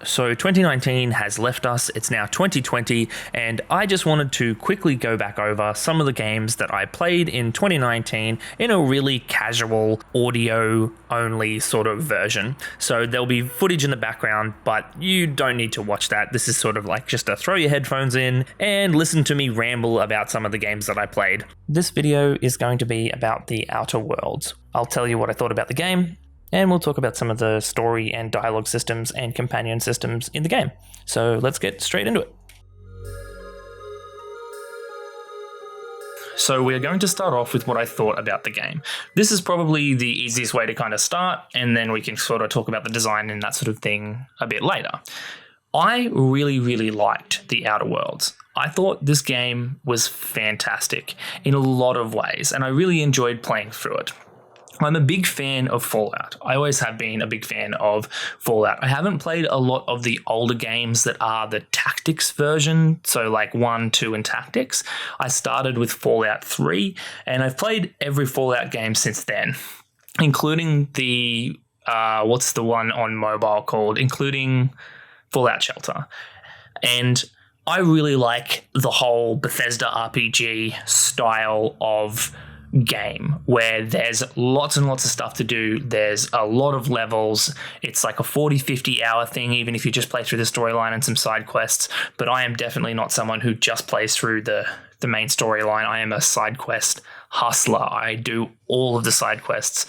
So 2019 has left us, it's now 2020, and I just wanted to quickly go back over some of the games that I played in 2019 in a really casual audio only sort of version. So there'll be footage in the background, but you don't need to watch that. This is sort of like just to throw your headphones in and listen to me ramble about some of the games that I played. This video is going to be about The Outer Worlds. I'll tell you what I thought about the game, and we'll talk about some of the story and dialogue systems and companion systems in the game. So let's get straight into it. So we're going to start off with what I thought about the game. This is probably the easiest way to kind of start, and then we can sort of talk about the design and that sort of thing a bit later. I really liked The Outer Worlds. I thought this game was fantastic in a lot of ways, and I really enjoyed playing through it. I'm a big fan of Fallout. I always have been a big fan of Fallout. I haven't played a lot of the older games that are the tactics version, so like 1, 2, and tactics. I started with Fallout 3, and I've played every Fallout game since then, including the, what's the one on mobile called? Including Fallout Shelter. And I really like the whole Bethesda RPG style of game where there's lots and lots of stuff to do. There's a lot of levels. It's like a 40-50 hour thing, even if you just play through the storyline and some side quests. But I am definitely not someone who just plays through the main storyline. I am a side quest hustler. I do all of the side quests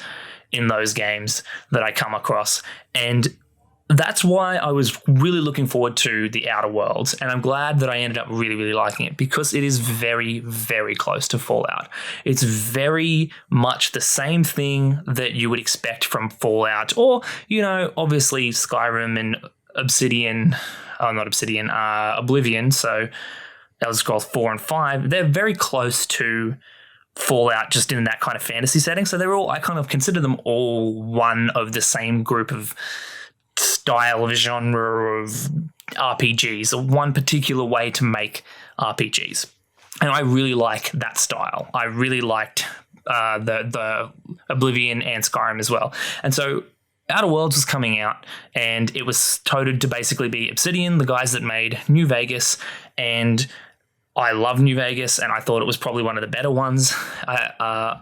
in those games that I come across. And that's why I was really looking forward to The Outer Worlds, and I'm glad that I ended up really liking it because it is very close to Fallout. It's very much the same thing that you would expect from Fallout, or, you know, obviously Skyrim and Oblivion, so Elder Scrolls 4 and 5, they're very close to Fallout just in that kind of fantasy setting, so I kind of consider them all one of the same group of style of genre of RPGs, or one particular way to make RPGs. And I really like that style. I really liked the Oblivion and Skyrim as well. And so Outer Worlds was coming out, and it was touted to basically be Obsidian, the guys that made New Vegas, and I love New Vegas, and I thought it was probably one of the better ones.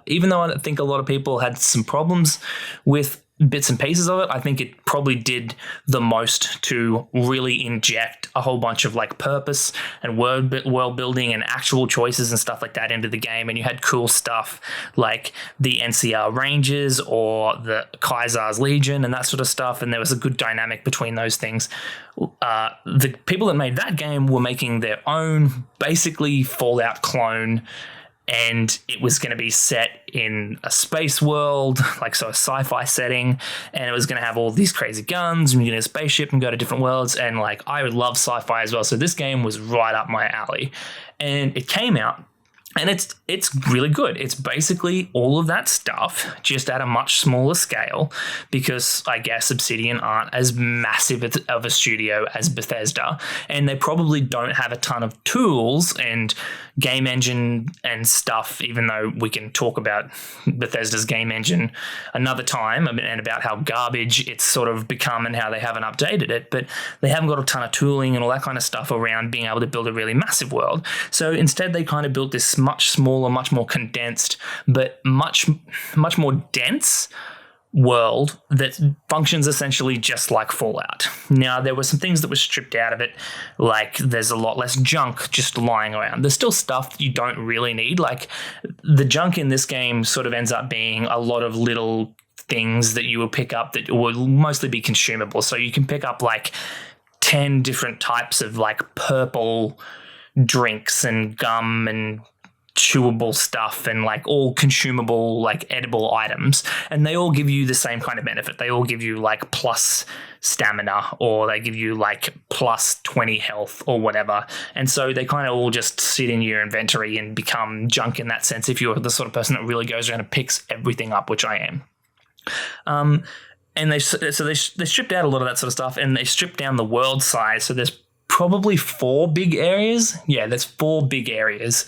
Even though I think a lot of people had some problems with bits and pieces of it, I think it probably did the most to really inject a whole bunch of like purpose and world building and actual choices and stuff like that into the game. And you had cool stuff like the NCR Rangers or the Kaiser's Legion and that sort of stuff. And there was a good dynamic between those things. The people that made that game were making their own basically Fallout clone, and it was going to be set in a space world, like so a sci-fi setting, and it was going to have all these crazy guns, and you get a spaceship and go to different worlds, and like I would love sci-fi as well, so this game was right up my alley. And it came out, and it's really good. It's basically all of that stuff, just at a much smaller scale, because I guess Obsidian aren't as massive of a studio as Bethesda, and they probably don't have a ton of tools and game engine and stuff, even though we can talk about Bethesda's game engine another time and about how garbage it's sort of become and how they haven't updated it, but they haven't got a ton of tooling and all that kind of stuff around being able to build a really massive world. So instead they kind of built this much smaller, much more condensed, but much more dense world that functions essentially just like Fallout. Now, there were some things that were stripped out of it, like there's a lot less junk just lying around. There's still stuff that you don't really need. Like the junk in this game sort of ends up being a lot of little things that you will pick up that will mostly be consumable. So you can pick up like 10 different types of like purple drinks and gum and chewable stuff and like all consumable, like edible items, and they all give you the same kind of benefit. They all give you like plus stamina, or they give you like plus 20 health or whatever, and so they kind of all just sit in your inventory and become junk in that sense if you're the sort of person that really goes around and picks everything up, which I am. And they stripped out a lot of that sort of stuff, and they stripped down the world size, so there's probably 4 big areas. Yeah, there's 4 big areas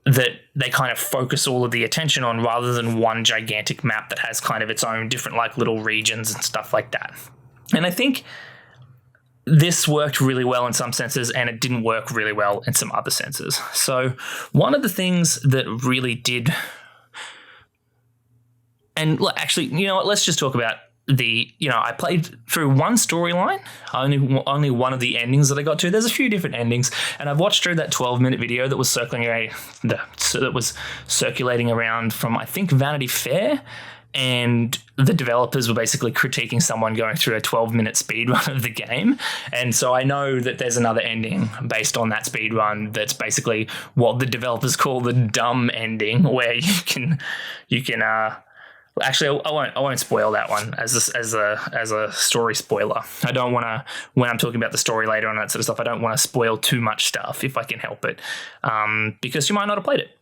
that they kind of focus all of the attention on, rather than one gigantic map that has kind of its own different like little regions and stuff like that. And I think this worked really well in some senses and it didn't work really well in some other senses. So one of the things that really did, and actually, you know what, let's just talk about I played through one storyline, only one of the endings that I got to. There's a few different endings, and I've watched through that 12-minute video that was circulating around from, I think, Vanity Fair, and the developers were basically critiquing someone going through a 12-minute speedrun of the game. And so I know that there's another ending based on that speedrun that's basically what the developers call the dumb ending, where you can actually, I won't spoil that one as a story spoiler. I don't want to, when I'm talking about the story later and that sort of stuff, I don't want to spoil too much stuff if I can help it, because you might not have played it.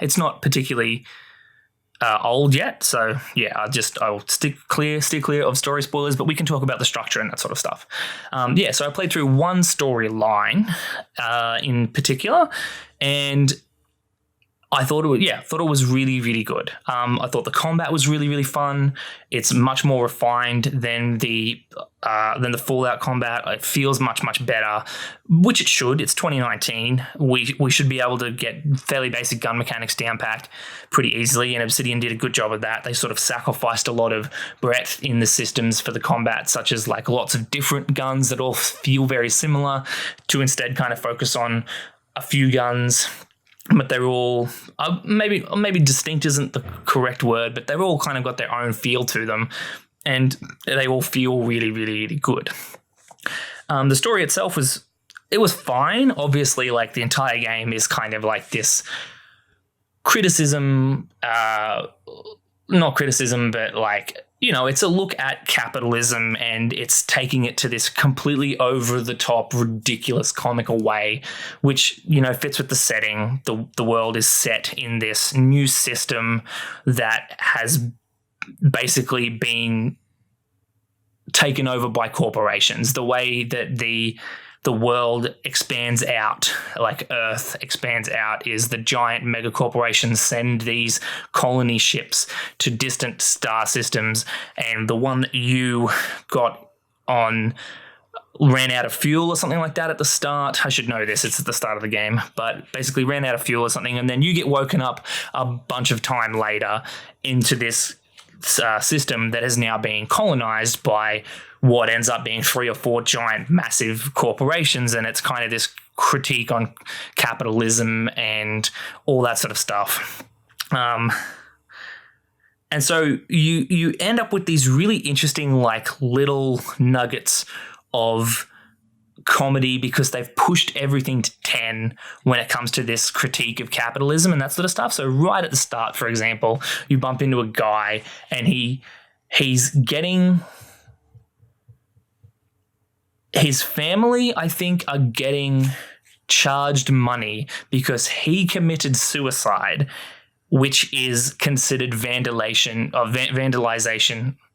It's not particularly old yet, so yeah, I'll stick clear of story spoilers, but we can talk about the structure and that sort of stuff. So I played through one storyline in particular, and I thought it was really, really good. I thought the combat was really, really fun. It's much more refined than the Fallout combat. It feels much, much better, which it should. It's 2019. We should be able to get fairly basic gun mechanics down packed pretty easily, and Obsidian did a good job of that. They sort of sacrificed a lot of breadth in the systems for the combat, such as like lots of different guns that all feel very similar, to instead kind of focus on a few guns. But they're all maybe distinct isn't the correct word, but they've all kind of got their own feel to them, and they all feel really, really, really good. The story itself was fine. Obviously, like the entire game is kind of like this criticism, not criticism, but like, you know, it's a look at capitalism, and it's taking it to this completely over-the-top, ridiculous, comical way, which, you know, fits with the setting. The world is set in this new system that has basically been taken over by corporations. The way that the world expands out, like Earth expands out, is the giant mega corporations send these colony ships to distant star systems, and the one that you got on ran out of fuel or something like that at the start. I should know this, it's at the start of the game, but basically ran out of fuel or something, and then you get woken up a bunch of time later into this system that has now been colonized by what ends up being 3 or 4 giant, massive corporations, and it's kind of this critique on capitalism and all that sort of stuff. And so you end up with these really interesting, like, little nuggets of comedy, because they've pushed everything to 10 when it comes to this critique of capitalism and that sort of stuff. So right at the start, for example, you bump into a guy, and he's getting... his family, I think, are getting charged money because he committed suicide, which is considered vandalization.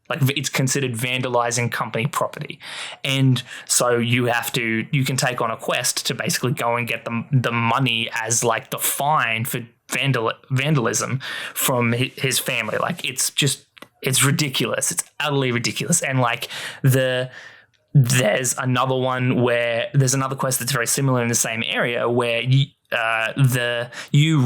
Like, it's considered vandalizing company property. And so you can take on a quest to basically go and get the money as like the fine for vandalism from his family. Like, it's ridiculous. It's utterly ridiculous. And like there's another quest that's very similar in the same area, where you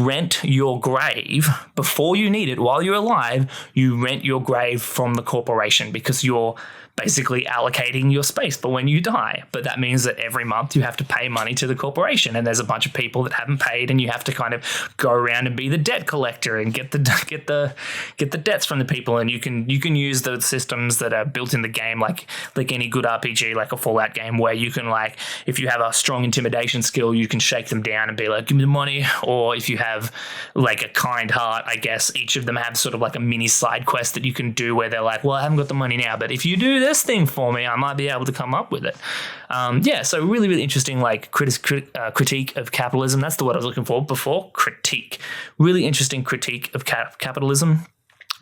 rent your grave before you need it. While you're alive, you rent your grave from the corporation, because you're basically allocating your space for when you die. But that means that every month you have to pay money to the corporation, and there's a bunch of people that haven't paid, and you have to kind of go around and be the debt collector and get the debts from the people. And you can use the systems that are built in the game, like any good RPG, like a Fallout game, where you can, like, if you have a strong intimidation skill, you can shake them down and be like, give me the money. Or if you have like a kind heart, I guess each of them have sort of like a mini side quest that you can do where they're like, well, I haven't got the money now, but if you do this thing for me, I might be able to come up with it. So really, really interesting, like, critique of capitalism. That's the word I was looking for before. Critique. Really interesting critique of capitalism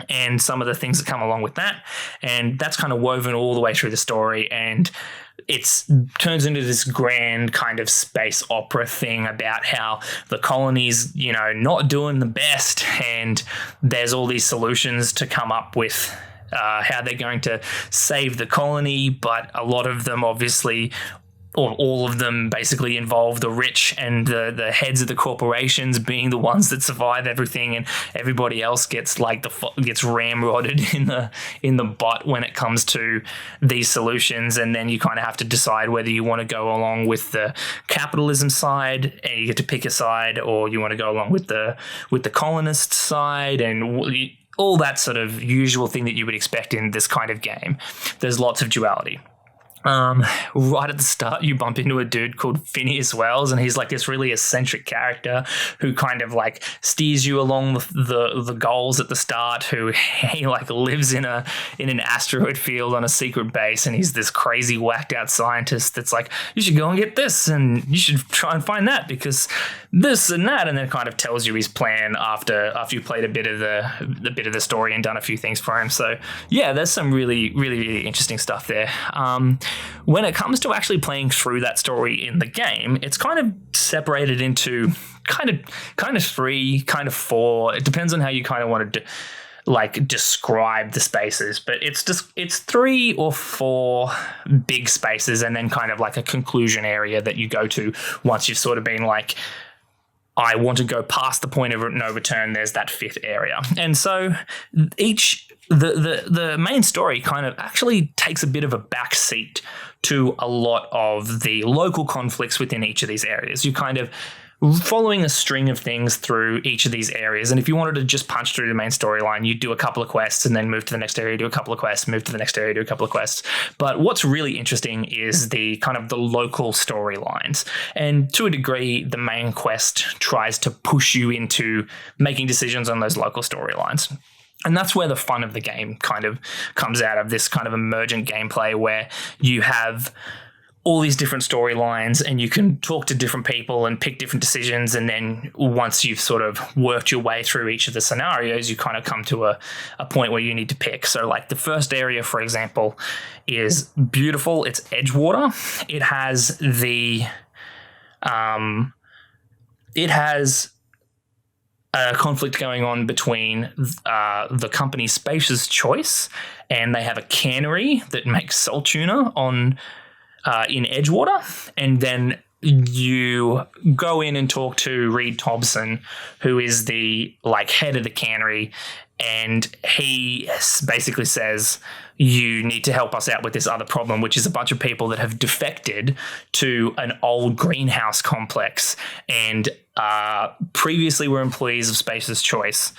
and some of the things that come along with that. And that's kind of woven all the way through the story, and it turns into this grand kind of space opera thing about how the colony's, not doing the best, and there's all these solutions to come up with how they're going to save the colony, but a lot of them obviously, or all of them basically involve the rich and the heads of the corporations being the ones that survive everything, and everybody else gets gets ramrodded in the butt when it comes to these solutions. And then you kind of have to decide whether you want to go along with the capitalism side and you get to pick a side, or you want to go along with the colonist side, and all that sort of usual thing that you would expect in this kind of game. There's lots of duality. Right at the start, you bump into a dude called Phineas Wells, and he's like this really eccentric character who kind of like steers you along the goals at the start. Who he like lives in an asteroid field on a secret base, and he's this crazy whacked out scientist that's like, you should go and get this, and you should try and find that because this and that, and then kind of tells you his plan after you played a bit of the story and done a few things for him. So yeah, there's some really really really interesting stuff there. When it comes to actually playing through that story in the game, it's kind of separated into kind of three, kind of four. It depends on how you kind of want to describe the spaces, but it's 3 or 4 big spaces, and then kind of like a conclusion area that you go to once you've sort of been like, I want to go past the point of no return. There's that 5th area. And so the main story kind of actually takes a bit of a back seat to a lot of the local conflicts within each of these areas. You kind of following a string of things through each of these areas. And if you wanted to just punch through the main storyline, you'd do a couple of quests and then move to the next area, do a couple of quests, move to the next area, do a couple of quests. But what's really interesting is the kind of the local storylines. And to a degree, the main quest tries to push you into making decisions on those local storylines. And that's where the fun of the game kind of comes out of, this kind of emergent gameplay where you have all these different storylines and you can talk to different people and pick different decisions. And then once you've sort of worked your way through each of the scenarios, you kind of come to a point where you need to pick. So like the first area, for example, is beautiful. It's Edgewater. It has a conflict going on between the company Spacious Choice, and they have a cannery that makes salt tuna in Edgewater. And then you go in and talk to Reed Thompson, who is the head of the cannery, and he basically says, you need to help us out with this other problem, which is a bunch of people that have defected to an old greenhouse complex and previously were employees of Space's Choice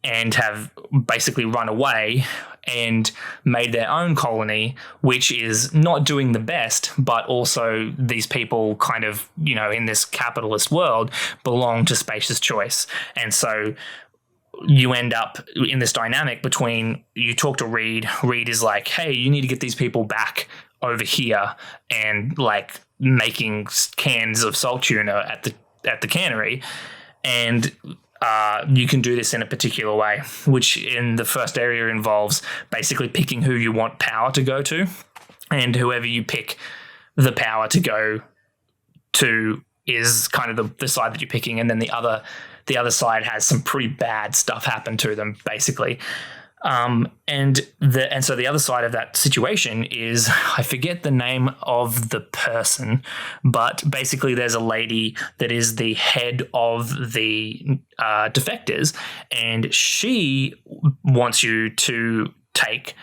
and have basically run away and made their own colony, which is not doing the best, but also these people kind of, in this capitalist world belong to Space's Choice. And so you end up in this dynamic between, you talk to Reed is like, hey, you need to get these people back over here and making cans of salt tuna at the cannery. And you can do this in a particular way, which in the first area involves basically picking who you want power to go to, and whoever you pick the power to go to is kind of the side that you're picking, and then the other side has some pretty bad stuff happen to them, basically. And so the other side of that situation is, I forget the name of the person, but basically there's a lady that is the head of the defectors, and she wants you to take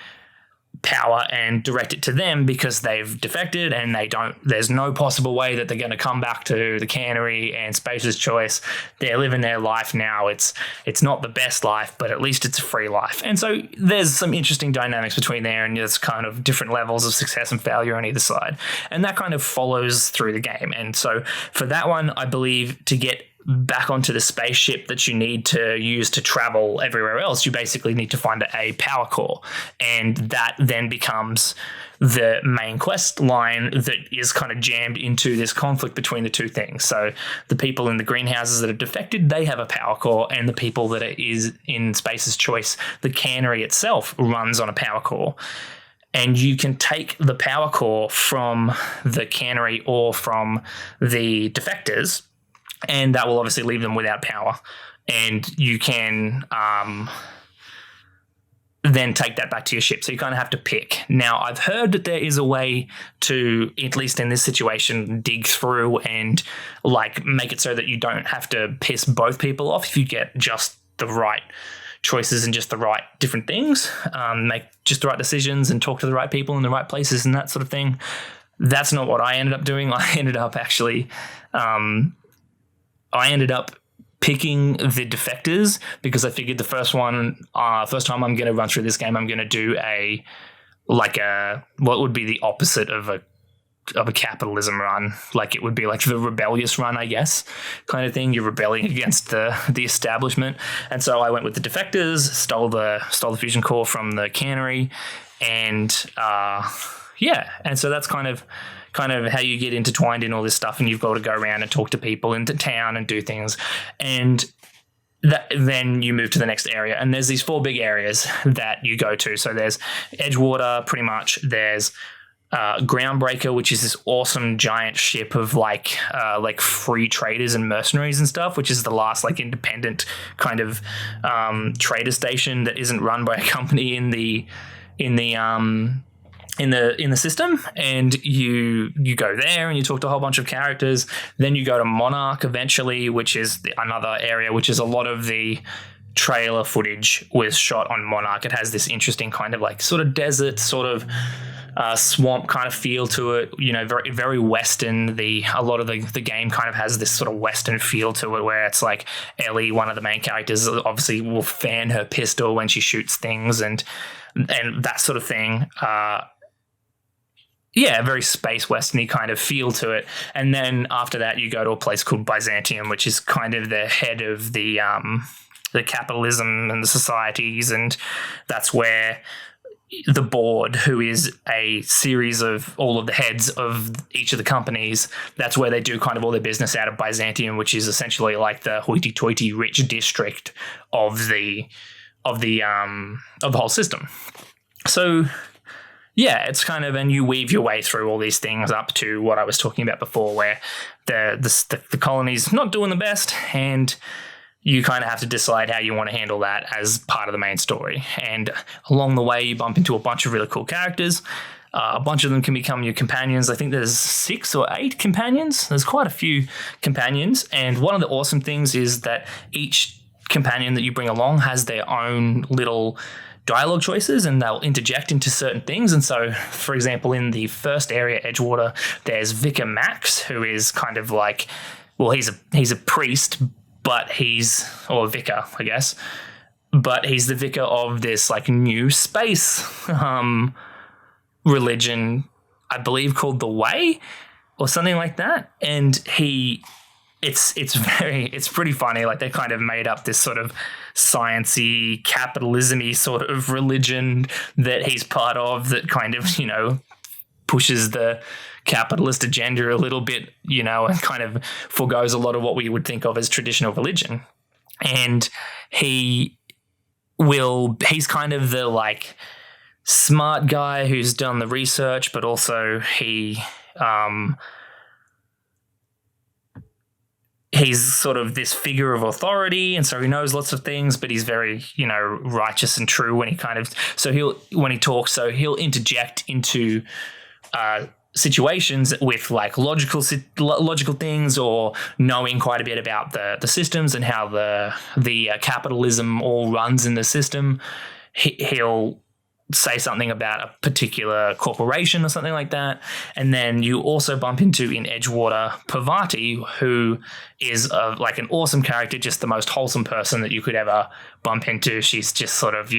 power and direct it to them because they've defected and there's no possible way that they're going to come back to the cannery and Space's Choice. They're living their life now. It's not the best life, but at least it's a free life. And so there's some interesting dynamics between there, and there's kind of different levels of success and failure on either side. And that kind of follows through the game. And so for that one, I believe to get back onto the spaceship that you need to use to travel everywhere else, you basically need to find a power core, and that then becomes the main quest line that is kind of jammed into this conflict between the two things. So the people in the greenhouses that are defected, they have a power core, and the people that is in Space's Choice, the cannery itself runs on a power core. And you can take the power core from the cannery or from the defectors, and that will obviously leave them without power. And you can then take that back to your ship. So you kind of have to pick. Now, I've heard that there is a way to, at least in this situation, dig through and like make it so that you don't have to piss both people off if you get just the right choices and just the right different things, make just the right decisions and talk to the right people in the right places and that sort of thing. That's not what I ended up doing. I ended up picking the defectors because I figured the first time I'm going to run through this game, I'm going to do what would be the opposite of a capitalism run. Like it would be like the rebellious run, I guess, kind of thing. You're rebelling against the establishment. And so I went with the defectors, stole the fusion core from the cannery, and and so that's kind of how you get intertwined in all this stuff, and you've got to go around and talk to people in the town and do things. And then you move to the next area, and there's these 4 big areas that you go to. So there's Edgewater, pretty much. There's Groundbreaker, which is this awesome giant ship of like free traders and mercenaries and stuff, which is the last like independent kind of trader station that isn't run by a company in the system. And you go there and you talk to a whole bunch of characters. Then you go to Monarch eventually, which is another area, which is a lot of the trailer footage was shot on Monarch. It has this interesting kind of like sort of desert, sort of swamp kind of feel to it, very, very Western. A lot of the game kind of has this sort of Western feel to it, where it's like Ellie, one of the main characters, obviously will fan her pistol when she shoots things and that sort of thing. Very space Western-y kind of feel to it. And then after that, you go to a place called Byzantium, which is kind of the head of the capitalism and the societies, and that's where the board, who is a series of all of the heads of each of the companies, that's where they do kind of all their business out of Byzantium, which is essentially like the hoity-toity rich district of the whole system. So it's kind of, and you weave your way through all these things up to what I was talking about before, where the colony's not doing the best, and you kind of have to decide how you want to handle that as part of the main story. And along the way, you bump into a bunch of really cool characters. A bunch of them can become your companions. I think there's 6 or 8 companions. There's quite a few companions. And one of the awesome things is that each companion that you bring along has their own little dialogue choices, and they'll interject into certain things. And so, for example, in the first area, Edgewater, there's Vicar Max, who is kind of like, well, he's a priest, but or vicar, I guess, but he's the vicar of this like new space religion, I believe, called the Way or something like that. And it's pretty funny. Like they kind of made up this sort of sciencey, capitalism-y sort of religion that he's part of that kind of, pushes the capitalist agenda a little bit, and kind of forgoes a lot of what we would think of as traditional religion. And he's kind of the like smart guy who's done the research, but also he's sort of this figure of authority, and so he knows lots of things, but he's very, righteous and true when he he'll interject into situations with like logical things, or knowing quite a bit about the systems and how the capitalism all runs in the system. He'll say something about a particular corporation or something like that. And then you also bump into, in Edgewater, Parvati, who is like an awesome character, just the most wholesome person that you could ever bump into. She's just sort of,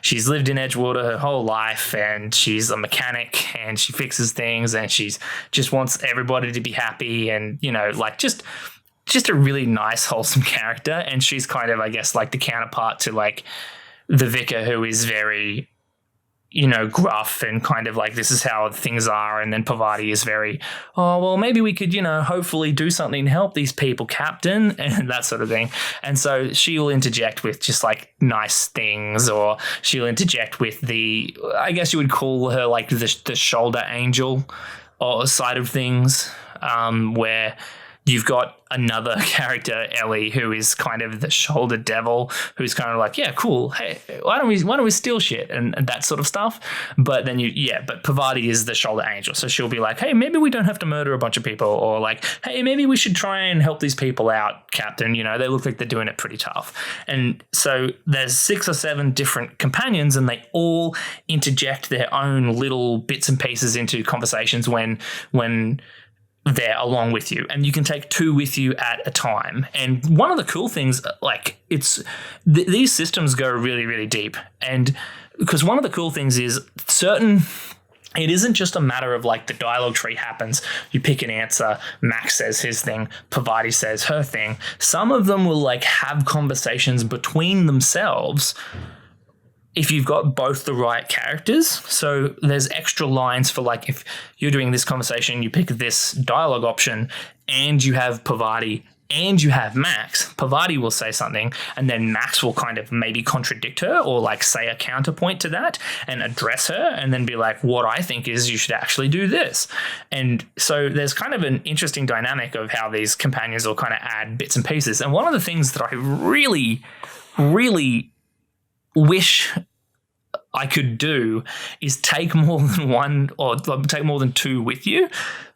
she's lived in Edgewater her whole life, and she's a mechanic, and she fixes things, and she's just wants everybody to be happy, and, like just a really nice, wholesome character. And she's kind of, I guess, like the counterpart to like the vicar, who is very, gruff and kind of like, this is how things are. And then Parvati is very, oh, well, maybe we could, hopefully do something to help these people, Captain, and that sort of thing. And so she'll interject with just like nice things, or she'll interject with I guess you would call her like the shoulder angel or side of things, where you've got another character, Ellie, who is kind of the shoulder devil, who's kind of like, yeah, cool. Hey, why don't we steal shit and that sort of stuff? But then but Parvati is the shoulder angel, so she'll be like, hey, maybe we don't have to murder a bunch of people, or like, hey, maybe we should try and help these people out, Captain. You know, they look like they're doing it pretty tough. And so there's 6 or 7 different companions, and they all interject their own little bits and pieces into conversations when they're along with you, and you can take 2 with you at a time. And one of the cool things, like, these systems go really, really deep, and because one of the cool things is it isn't just a matter of like the dialogue tree happens, you pick an answer, Max says his thing, Parvati says her thing. Some of them will like have conversations between themselves if you've got both the right characters. So there's extra lines for like, if you're doing this conversation, you pick this dialogue option and you have Parvati and you have Max, Parvati will say something and then Max will kind of maybe contradict her or like say a counterpoint to that and address her and then be like, what I think is you should actually do this. And so there's kind of an interesting dynamic of how these companions will kind of add bits and pieces. And one of the things that I really, really wish I could do is take more than one or take more than 2 with you,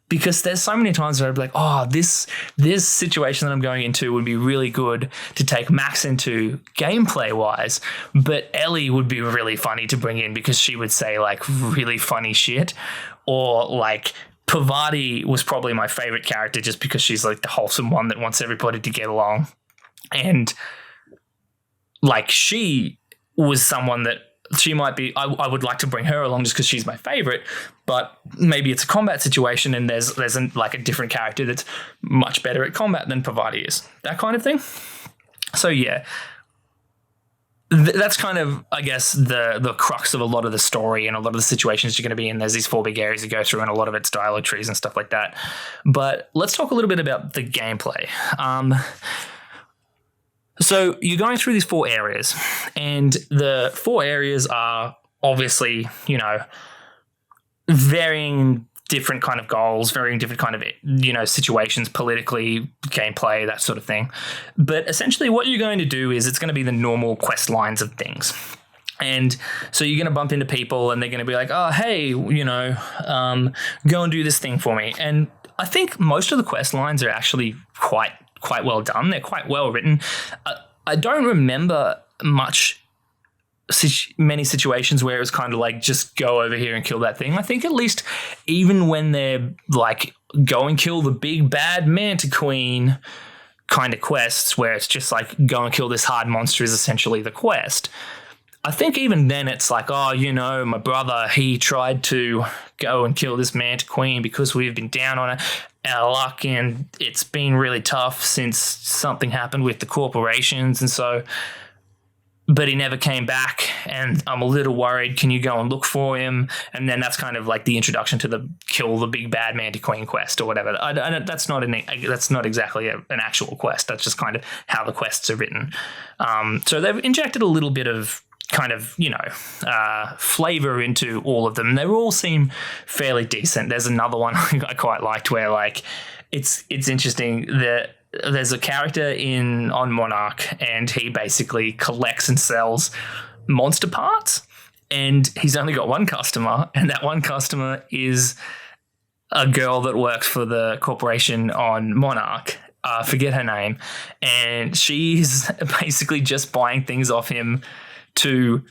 because there's so many times where I'd be like, oh, this situation that I'm going into would be really good to take Max into gameplay wise, but Ellie would be really funny to bring in because she would say like really funny shit, or like Parvati was probably my favorite character just because she's like the wholesome one that wants everybody to get along. And like she was someone that she might be, I would like to bring her along just because she's my favorite, but maybe it's a combat situation and there's like a different character that's much better at combat than Parvati is, that kind of thing. So yeah, that's kind of, I guess, the crux of a lot of the story and a lot of the situations you're going to be in. There's these 4 big areas you go through and a lot of it's dialogue trees and stuff like that. But let's talk a little bit about the gameplay. So you're going through these 4 areas, and the 4 areas are obviously, you know, varying different kind of goals, varying different kind of, you know, situations, politically, gameplay, that sort of thing. But essentially what you're going to do is it's going to be the normal quest lines of things. And so you're going to bump into people and they're going to be like, oh, hey, you know, go and do this thing for me. And I think most of the quest lines are actually quite well done. They're quite well written. I don't remember many situations where it was kind of like, just go over here and kill that thing. I think at least even when they're like, go and kill the big bad Manta Queen kind of quests where it's just like, go and kill this hard monster is essentially the quest. I think even then it's like, oh, you know, my brother, he tried to go and kill this Manta Queen because we've been down on our luck and it's been really tough since something happened with the corporations. And so, but he never came back and I'm a little worried. Can you go and look for him? And then that's kind of like the introduction to the kill the big bad Manta Queen quest or whatever. That's not exactly an actual quest. That's just kind of how the quests are written. So they've injected a little bit of kind of, you know, flavor into all of them. They all seem fairly decent. There's another one I quite liked where like it's interesting that there's a character on Monarch and he basically collects and sells monster parts and he's only got one customer, and that one customer is a girl that works for the corporation on Monarch. Forget her name. And she's basically just buying things off him to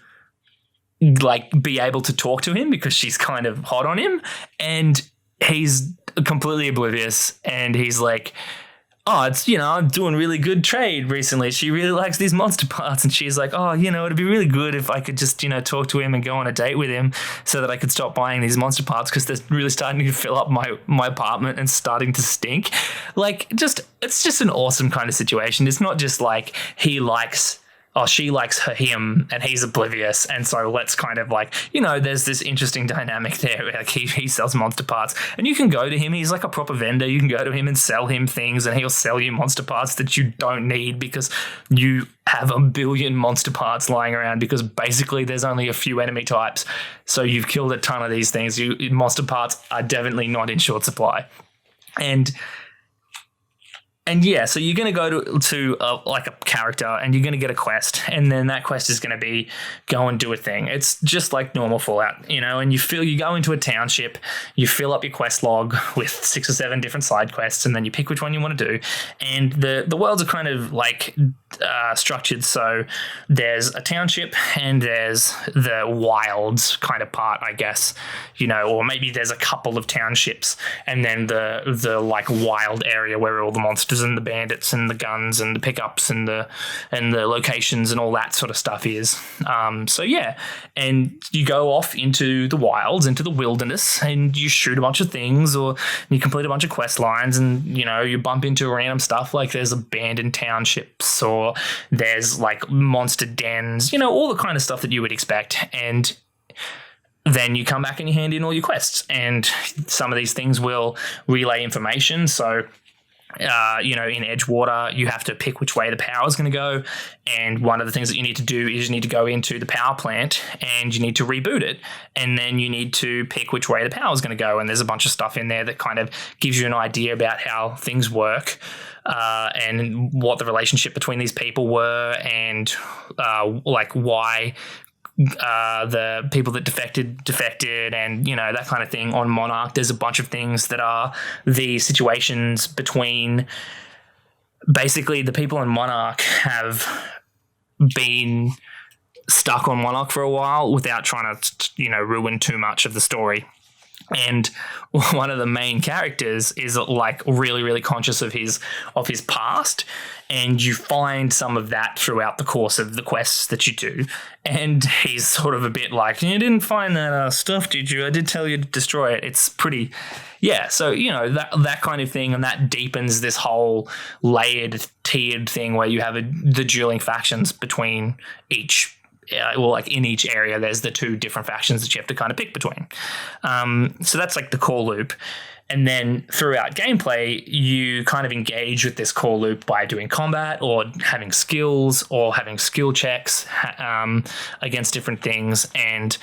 like be able to talk to him because she's kind of hot on him, and he's completely oblivious and he's like, oh, it's, you know, I'm doing really good trade recently. She really likes these monster parts. And she's like, oh, you know, it'd be really good if I could just, you know, talk to him and go on a date with him so that I could stop buying these monster parts because they're really starting to fill up my apartment and starting to stink. Like, it's just an awesome kind of situation. It's not just like she likes him and he's oblivious, and so let's kind of like, you know, there's this interesting dynamic there. Like he sells monster parts and you can go to him. He's like a proper vendor. You can go to him and sell him things and he'll sell you monster parts that you don't need because you have a billion monster parts lying around because basically there's only a few enemy types. So you've killed a ton of these things. Monster parts are definitely not in short supply. And And yeah, so you're going to go to like a character and you're going to get a quest, and then that quest is going to be go and do a thing. It's just like normal Fallout, and you go into a township, you fill up your quest log with 6 or 7 different side quests, and then you pick which one you want to do. And the worlds are kind of like structured, so there's a township and there's the wilds kind of part, I guess, or maybe there's a couple of townships and then the like wild area where all the monsters and the bandits and the guns and the pickups and the locations and all that sort of stuff is. So yeah, and you go off into the wilds, into the wilderness, and you shoot a bunch of things, or you complete a bunch of quest lines, and you bump into random stuff like there's abandoned townships, or there's like monster dens, all the kind of stuff that you would expect. And then you come back and you hand in all your quests, and some of these things will relay information. So in Edgewater, you have to pick which way the power is going to go. And one of the things that you need to do is you need to go into the power plant and you need to reboot it. And then you need to pick which way the power is going to go. And there's a bunch of stuff in there that kind of gives you an idea about how things work, and what the relationship between these people were, and like why the people that defected, and that kind of thing. On Monarch, there's a bunch of things that are the situations between basically the people in Monarch have been stuck on Monarch for a while without trying to ruin too much of the story. And one of the main characters is like really, really conscious of his past, and you find some of that throughout the course of the quests that you do. And he's sort of a bit like, you didn't find that stuff, did you? I did tell you to destroy it. It's pretty, yeah. So that kind of thing, and that deepens this whole layered, tiered thing where you have the dueling factions between each. Like in each area, there's the 2 different factions that you have to kind of pick between. So that's like the core loop. And then throughout gameplay, you kind of engage with this core loop by doing combat, or having skills, or having skill checks against different things. And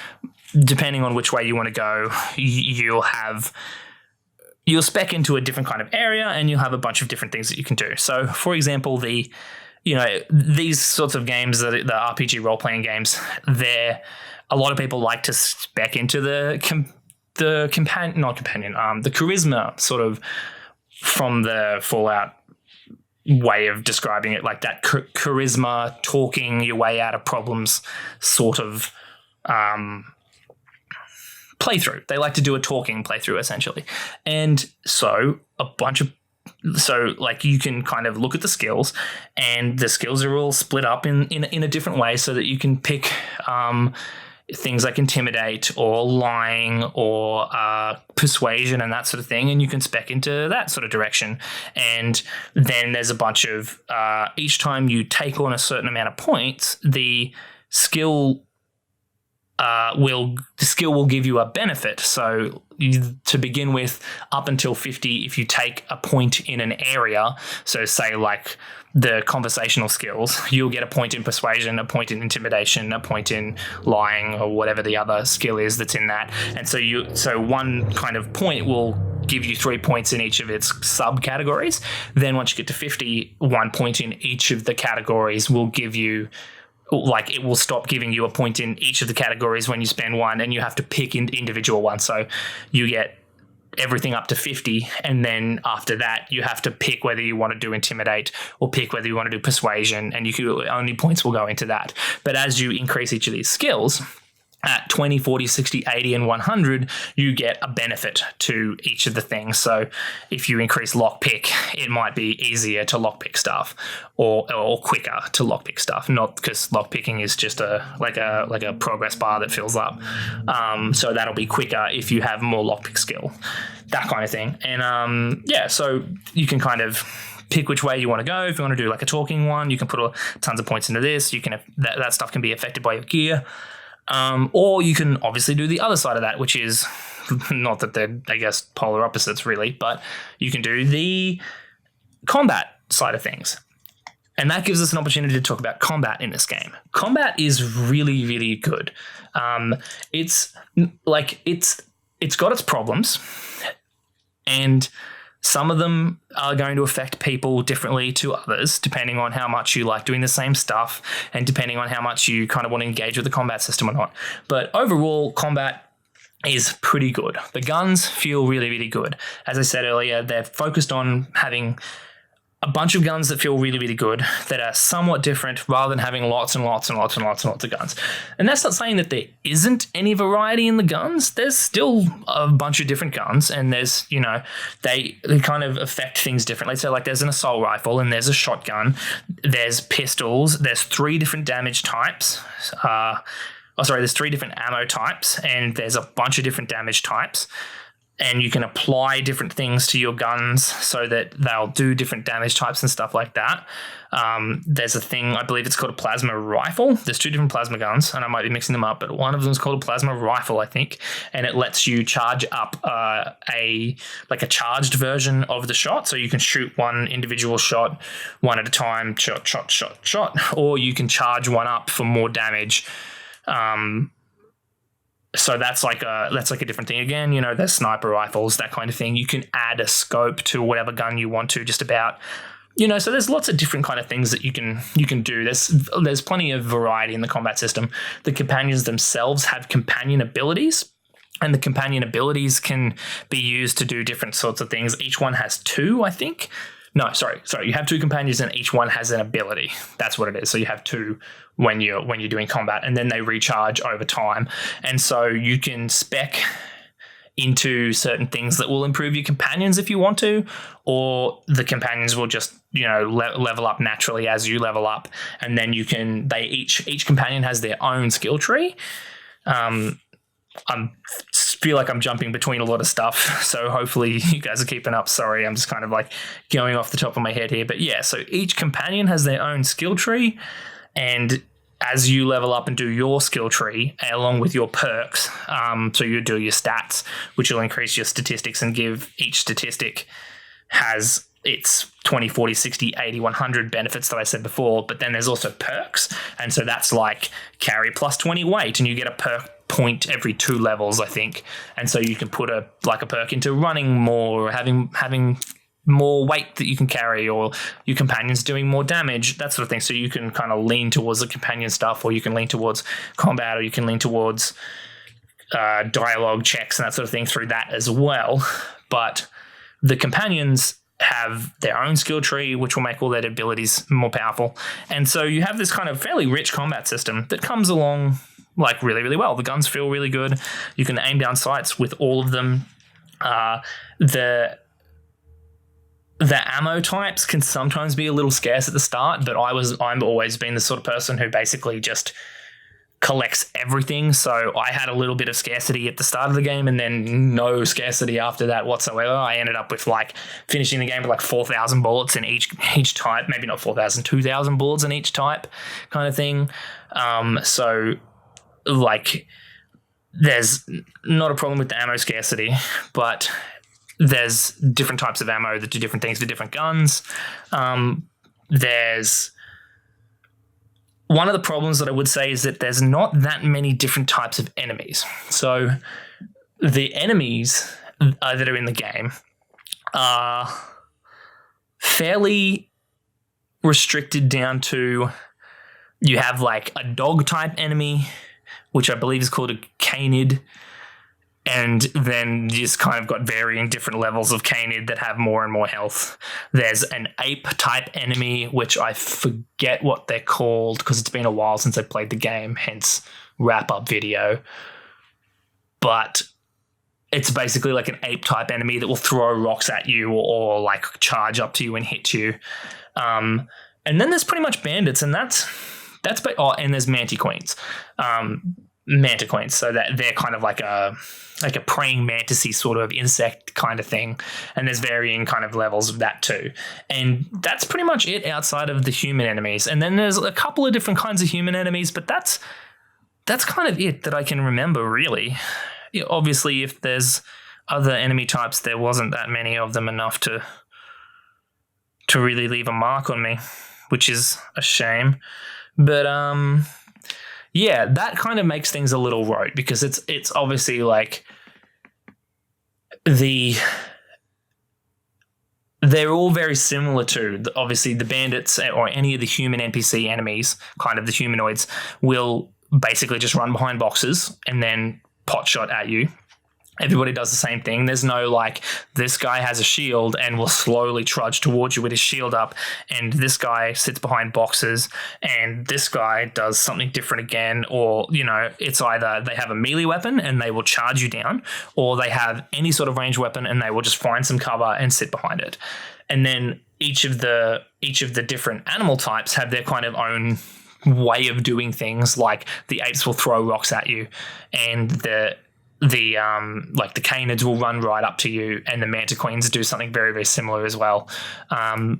depending on which way you want to go, you'll spec into a different kind of area, and you'll have a bunch of different things that you can do. So, for example, these sorts of games, the RPG role-playing games, a lot of people like to spec into the charisma sort of from the Fallout way of describing it, like that charisma, talking your way out of problems sort of playthrough. They like to do a talking playthrough, essentially. And so like you can kind of look at the skills, and the skills are all split up in a different way, so that you can pick things like intimidate, or lying, or persuasion, and that sort of thing, and you can spec into that sort of direction. And then there's a bunch of each time you take on a certain amount of points, the skill will give you a benefit. So to begin with, up until 50, if you take a point in an area, so say like the conversational skills, you'll get a point in persuasion, a point in intimidation, a point in lying, or whatever the other skill is that's in that. And so one kind of point will give you 3 points in each of its subcategories. Then once you get to 50, 1 point in each of the categories will give you, like, it will stop giving you a point in each of the categories when you spend 1, and you have to pick individual ones. So you get everything up to 50, and then after that you have to pick whether you want to do intimidate or pick whether you want to do persuasion, and only points will go into that. But as you increase each of these skills, at 20, 40, 60, 80, and 100, you get a benefit to each of the things. So if you increase lockpick, it might be easier to lockpick stuff, or quicker to lockpick stuff. Not because lockpicking is just like a progress bar that fills up. So that'll be quicker if you have more lockpick skill, that kind of thing. And so you can kind of pick which way you want to go. If you want to do like a talking one, you can put tons of points into this. You can that stuff can be affected by your gear. Or you can obviously do the other side of that, which is not that they're, I guess, polar opposites really, but you can do the combat side of things. And that gives us an opportunity to talk about combat in this game. Combat is really, really good. It's got its problems, and Some of them are going to affect people differently to others, depending on how much you like doing the same stuff and depending on how much you kind of want to engage with the combat system or not. But overall, combat is pretty good. The guns feel really, really good. As I said earlier, they're focused on having a bunch of guns that feel really, really good, that are somewhat different rather than having lots and lots and lots and lots and lots of guns. And that's not saying that there isn't any variety in the guns. There's still a bunch of different guns, and there's, they kind of affect things differently. So like there's an assault rifle and there's a shotgun, there's pistols, there's 3 different damage types. There's 3 different ammo types, and there's a bunch of different damage types. And you can apply different things to your guns so that they'll do different damage types and stuff like that. There's a thing, I believe it's called a plasma rifle. There's 2 different plasma guns, and I might be mixing them up, but one of them is called a plasma rifle, I think, and it lets you charge up a charged version of the shot. So you can shoot one individual shot, one at a time, shot, or you can charge one up for more damage. So that's like a different thing again. There's sniper rifles, that kind of thing. You can add a scope to whatever gun you want to, just about. So there's lots of different kind of things that you can do. There's plenty of variety in the combat system. The companions themselves have companion abilities, and the companion abilities can be used to do different sorts of things. Each one has 2, I think. No, sorry. You have 2 companions, and each one has an ability. That's what it is. So you have 2 when you're doing combat, and then they recharge over time. And so you can spec into certain things that will improve your companions if you want to, or the companions will just level up naturally as you level up, and then each companion has their own skill tree. I feel like I'm jumping between a lot of stuff, so hopefully you guys are keeping up. Sorry, I'm just kind of like going off the top of my head here. But yeah, so each companion has their own skill tree, and as you level up and do your skill tree along with your perks, so you do your stats, which will increase your statistics and give each statistic has its 20, 40, 60, 80, 100 benefits that I said before, but then there's also perks. And so that's like carry plus 20 weight, and you get a perk point every 2 levels, I think. And so you can put a perk into running more, or having more weight that you can carry, or your companion's doing more damage, that sort of thing. So you can kind of lean towards the companion stuff, or you can lean towards combat, or you can lean towards dialogue checks and that sort of thing through that as well. But the companions have their own skill tree, which will make all their abilities more powerful. And so you have this kind of fairly rich combat system that comes along like really, really well. The guns feel really good. You can aim down sights with all of them. The ammo types can sometimes be a little scarce at the start, but I'm always been the sort of person who basically just collects everything. So I had a little bit of scarcity at the start of the game, and then no scarcity after that whatsoever. I ended up with finishing the game with 4,000 bullets in each type, maybe not 4,000, 2,000 bullets in each type kind of thing. So there's not a problem with the ammo scarcity, but there's different types of ammo that do different things with different guns. There's one of the problems that I would say is that there's not that many different types of enemies. So the enemies that are in the game are fairly restricted down to, you have a dog type enemy, which I believe is called a canid. And then you just kind of got varying different levels of canid that have more and more health. There's an ape type enemy, which I forget what they're called because it's been a while since I played the game, hence wrap up video. But it's basically like an ape type enemy that will throw rocks at you or charge up to you and hit you. And then there's pretty much bandits, and and there's mantiqueens. Mantiqueens, so that they're kind of like a praying mantis-y sort of insect kind of thing, and there's varying kind of levels of that too. And that's pretty much it outside of the human enemies. And then there's a couple of different kinds of human enemies, but that's kind of it that I can remember, really. Obviously, if there's other enemy types, there wasn't that many of them enough to really leave a mark on me, which is a shame. But yeah, that kind of makes things a little rote, because it's obviously they're all very similar to, obviously, the bandits or any of the human NPC enemies, kind of the humanoids, will basically just run behind boxes and then pot shot at you. Everybody does the same thing. There's no like, this guy has a shield and will slowly trudge towards you with his shield up, and this guy sits behind boxes and this guy does something different again. Or, you know, it's either they have a melee weapon and they will charge you down, or they have any sort of ranged weapon and they will just find some cover and sit behind it. And then each of the different animal types have their kind of own way of doing things. Like the apes will throw rocks at you, and the canids will run right up to you, and the mantiqueens do something very, very similar as well. And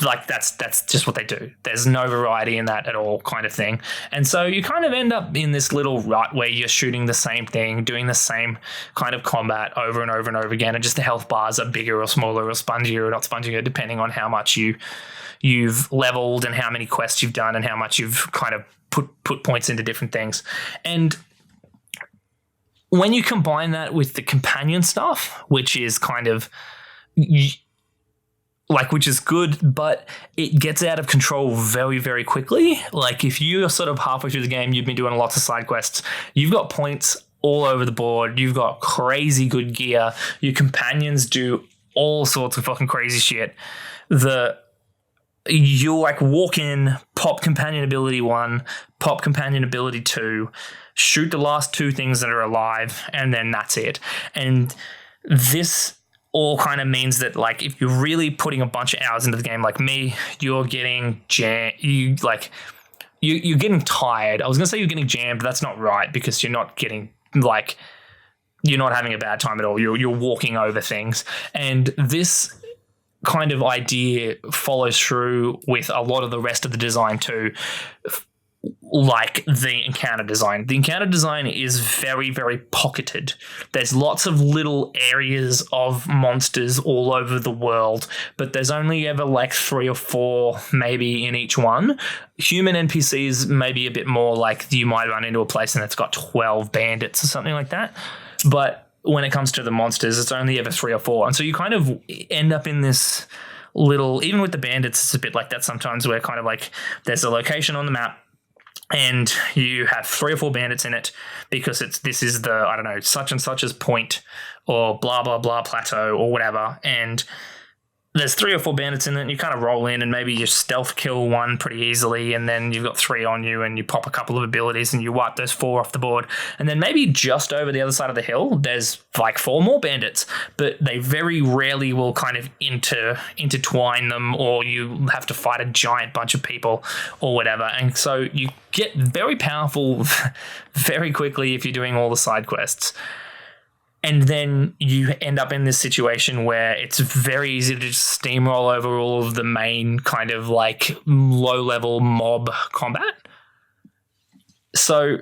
like that's just what they do. There's no variety in that at all, kind of thing. And so you kind of end up in this little rut where you're shooting the same thing, doing the same kind of combat over and over and over again, and just the health bars are bigger or smaller or spongier or not spongier, depending on how much you've leveled and how many quests you've done and how much you've kind of put points into different things. And when you combine that with the companion stuff, which is kind of which is good, but it gets out of control very, very quickly. Like if you're sort of halfway through the game, you've been doing lots of side quests, you've got points all over the board, you've got crazy good gear, your companions do all sorts of fucking crazy shit. You like walk in, pop companion ability 1, pop companion ability 2, shoot the last 2 things that are alive, and then that's it. And this all kind of means that like if you're really putting a bunch of hours into the game like me, you're getting you're getting tired. I was gonna say you're getting jammed, but that's not right, because you're not getting like, you're not having a bad time at all. You're walking over things. And this kind of idea follows through with a lot of the rest of the design too, like the encounter design. The encounter design is very, very pocketed. There's lots of little areas of monsters all over the world, but there's only ever like 3 or 4 maybe in each one. Human NPCs maybe a bit more, like you might run into a place and it's got 12 bandits or something like that. But when it comes to the monsters, it's only ever 3 or 4. And so you kind of end up in this little, even with the bandits, it's a bit like that sometimes, where kind of like there's a location on the map and you have 3 or 4 bandits in it because this is the, I don't know, such and such's point or blah, blah, blah plateau or whatever. And there's 3 or 4 bandits in it, and you kind of roll in and maybe you stealth kill one pretty easily, and then you've got 3 on you and you pop a couple of abilities and you wipe those 4 off the board. And then maybe just over the other side of the hill, there's like 4 more bandits, but they very rarely will kind of intertwine them, or you have to fight a giant bunch of people or whatever. And so you get very powerful very quickly if you're doing all the side quests. And then you end up in this situation where it's very easy to just steamroll over all of the main kind of like low-level mob combat. So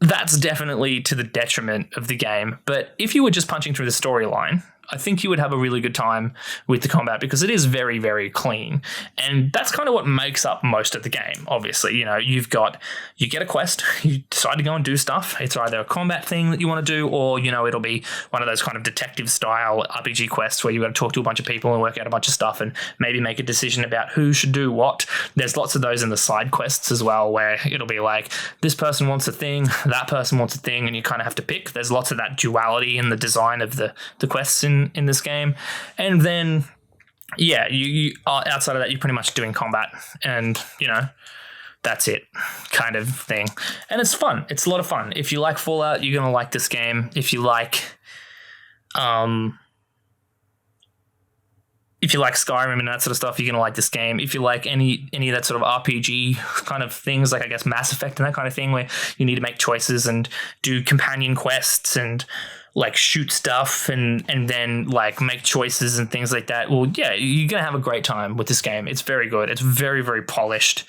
that's definitely to the detriment of the game. But if you were just punching through the storyline, I think you would have a really good time with the combat, because it is very, very clean. And that's kind of what makes up most of the game, obviously. You know, you get a quest, you decide to go and do stuff. It's either a combat thing that you want to do, or, you know, it'll be one of those kind of detective style RPG quests where you've got to talk to a bunch of people and work out a bunch of stuff and maybe make a decision about who should do what. There's lots of those in the side quests as well, where it'll be like, this person wants a thing, that person wants a thing, and you kind of have to pick. There's lots of that duality in the design of the quests in this game. And then you outside of that, you're pretty much doing combat, and you know, that's it, kind of thing. And it's fun. It's a lot of fun. If you like Fallout, you're gonna like this game. If you like Skyrim and that sort of stuff, you're gonna like this game. If you like any of that sort of RPG kind of things, like I guess Mass Effect and that kind of thing, where you need to make choices and do companion quests and like shoot stuff and then like make choices and things like that, well, yeah, you're gonna have a great time with this game. It's very good. It's very, very polished.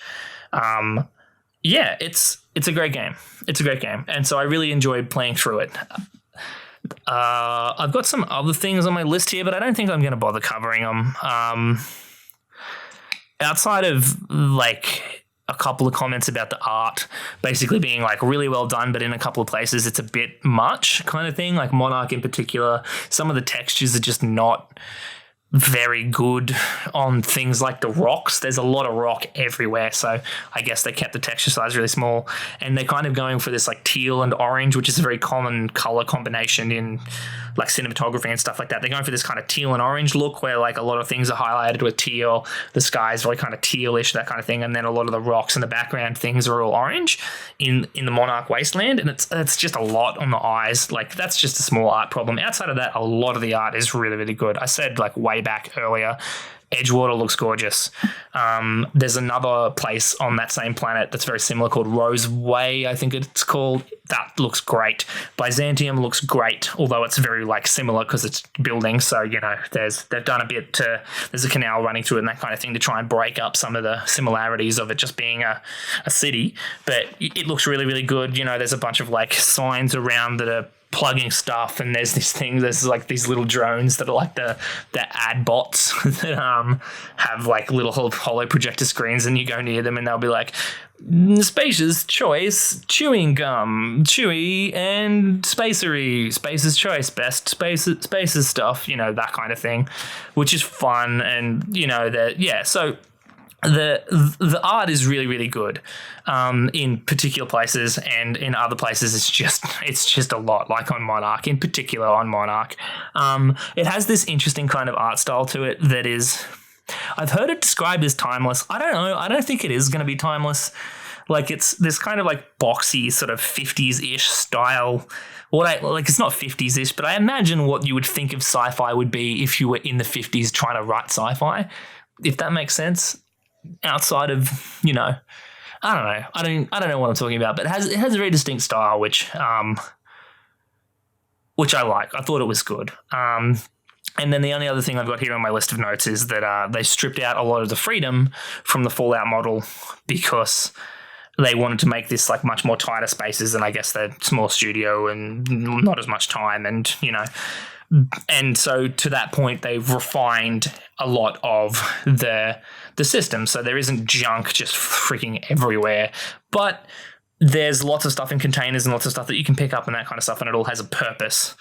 It's a great game. It's a great game. And so I really enjoyed playing through it. I've got some other things on my list here, but I don't think I'm going to bother covering them. Outside of like a couple of comments about the art basically being like really well done, but in a couple of places it's a bit much kind of thing. Like Monarch in particular, some of the textures are just not very good on things like the rocks. There's a lot of rock everywhere, so I guess they kept the texture size really small, and they're kind of going for this like teal and orange, which is a very common color combination in like cinematography and stuff like that. They're going for this kind of teal and orange look where like a lot of things are highlighted with teal, the sky is very kind of tealish, that kind of thing, and then a lot of the rocks in the background things are all orange in the Monarch Wasteland, and it's just a lot on the eyes. Like that's just a small art problem. Outside of that, a lot of the art is really, really good. I said like way back earlier, Edgewater looks gorgeous. There's another place on that same planet that's very similar called Roseway, I think it's called. That looks great. Byzantium looks great, although it's very like similar because it's building. So, you know, they've done a bit to, there's a canal running through it and that kind of thing to try and break up some of the similarities of it just being a city. But it looks really, really good. You know, there's a bunch of like signs around that are plugging stuff, and there's this thing, there's like these little drones that are like the ad bots that have like little holo projector screens, and you go near them and they'll be like, Space's choice, chewing gum, chewy and spacery, Space's choice, best space's stuff, you know, that kind of thing, which is fun. And you know that, yeah, so the art is really, really good in particular places, and in other places it's just a lot, like on Monarch, in particular on Monarch. It has this interesting kind of art style to it that is, I've heard it described as timeless. I don't know. I don't think it is going to be timeless. Like it's this kind of like boxy sort of 50s-ish style. It's not 50s-ish, but I imagine what you would think of sci-fi would be if you were in the 50s trying to write sci-fi, if that makes sense. Outside of, you know, I don't know. I don't know what I'm talking about, but it has a very distinct style, which I like. I thought it was good. And then the only other thing I've got here on my list of notes is that they stripped out a lot of the freedom from the Fallout model because they wanted to make this like much more tighter spaces, and I guess they're small studio and not as much time, and you know. And so to that point, they've refined a lot of the system. So there isn't junk just freaking everywhere, but there's lots of stuff in containers and lots of stuff that you can pick up and that kind of stuff, and it all has a purpose.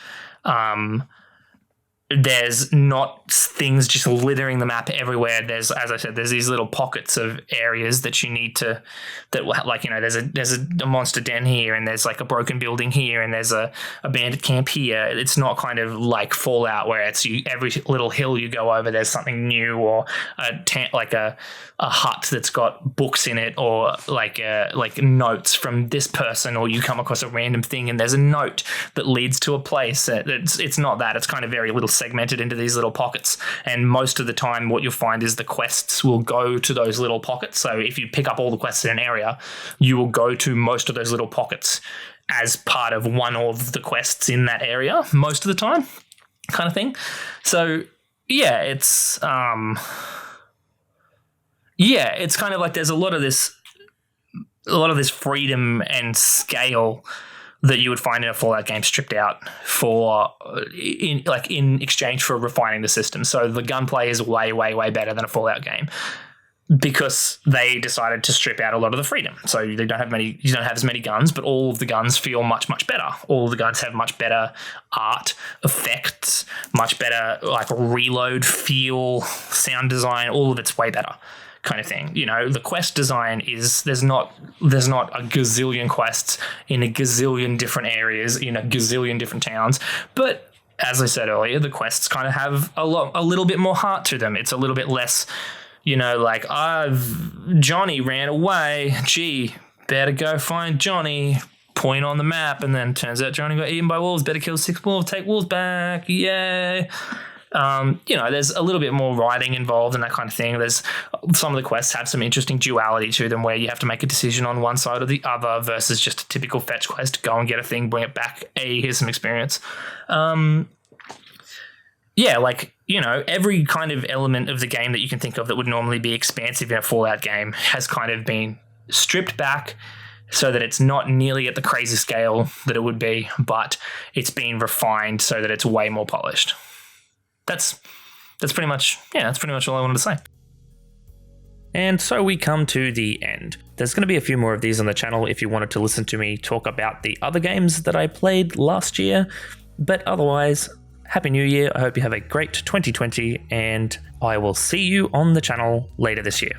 There's not things just littering the map everywhere. There's, as I said, there's these little pockets of areas that you need to, that like, you know, there's a monster den here, and there's like a broken building here, and there's a bandit camp here. It's not kind of like Fallout where it's every little hill you go over, there's something new, or a hut that's got books in it, or like notes from this person, or you come across a random thing and there's a note that leads to a place. It's not that. It's kind of very little segmented into these little pockets, and most of the time what you'll find is the quests will go to those little pockets. So if you pick up all the quests in an area, you will go to most of those little pockets as part of one of the quests in that area most of the time, kind of thing. So yeah, it's kind of like there's a lot of this freedom and scale that you would find in a Fallout game stripped out in exchange for refining the system. So the gunplay is way, way, way better than a Fallout game because they decided to strip out a lot of the freedom. So you don't have as many guns, but all of the guns feel much, much better. All of the guns have much better art effects, much better like reload feel, sound design. All of it's way better, kind of thing. You know, the quest design is there's not a gazillion quests in a gazillion different areas in a gazillion different towns, but as I said earlier, the quests kind of have a little bit more heart to them. It's a little bit less, you know, like Johnny ran away, gee, better go find Johnny, point on the map, and then turns out Johnny got eaten by wolves, better kill 6 wolves, take wolves back, yay. You know, there's a little bit more writing involved and that kind of thing. There's some of the quests have some interesting duality to them where you have to make a decision on one side or the other versus just a typical fetch quest. Go and get a thing, bring it back. Hey, here's some experience. Yeah, like, you know, every kind of element of the game that you can think of that would normally be expansive in a Fallout game has kind of been stripped back so that it's not nearly at the crazy scale that it would be, but it's been refined so that it's way more polished. That's pretty much all I wanted to say. And so we come to the end. There's going to be a few more of these on the channel if you wanted to listen to me talk about the other games that I played last year. But otherwise, Happy New Year. I hope you have a great 2020, and I will see you on the channel later this year.